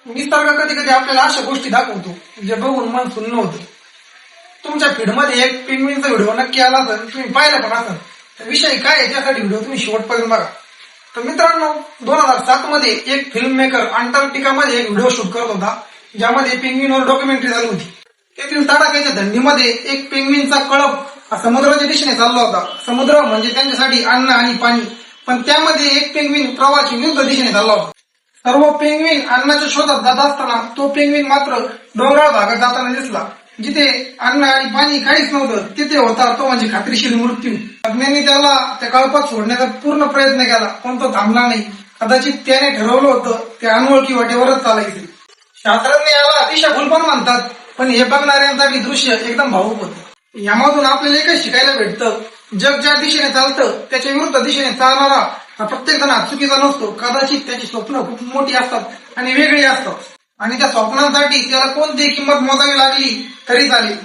निसर्ग कधी कधी आपल्याला अशा गोष्टी दाखवतो जे बघून मन सुन्न होतं. तुमच्या फीडमध्ये एक पेंग्विनचा व्हिडिओ नक्की आला असेल, तुम्ही पाहिला पण असेल. तर विषय काय आहे त्यासाठी व्हिडिओ तुम्ही शेवटपर्यंत बघा. तर मित्रांनो, 2007 मध्ये एक फिल्म मेकर अंटार्क्टिकामध्ये एक व्हिडिओ शूट करत होता, ज्यामध्ये पेंग्विनवर डॉक्युमेंटरी झाली होती. तेथील तडाख्याच्या थंडीमध्ये एक पेंग्विनचा कळप समुद्राच्या दिशेने चालला होता. समुद्र म्हणजे त्यांच्यासाठी अन्न आणि पाणी, पण त्यामध्ये एक पेंग्विन प्रवाहाच्या विरुद्ध दिशेने चालला होता. सर्व पेंग्विन अन्नाच्या शोधात जात असताना तो पेंग्विन मात्र डोंगराळ भागात जाताना दिसला. जिथे अन्न आणि पाणी काहीच नव्हतं तिथे होता तो म्हणजे खात्रीशीर मृत्यू. तज्ञांनी त्याला त्या कळपात सोडण्याचा पूर्ण प्रयत्न केला, पण तो थांबला नाही. कदाचित त्याने ठरवलं होतं त्या अनोळखी वाटेवरच चालायचे. शास्त्रज्ञ याला दिशाभूल पण म्हणतात, पण हे बघणाऱ्यांसाठी दृश्य एकदम भावुक होतं. यामधून आपल्याला एकच शिकायला भेटतं, जग ज्या दिशेने चालतं त्याच्या विरुद्ध दिशेने चालणारा हा प्रत्येक जण चुकीचा नसतो. कदाचित त्याची स्वप्न खूप मोठी असतात आणि वेगळी असतात, आणि त्या स्वप्नांसाठी त्याला कोणतीही किंमत मोजावी लागली तरी चालेल.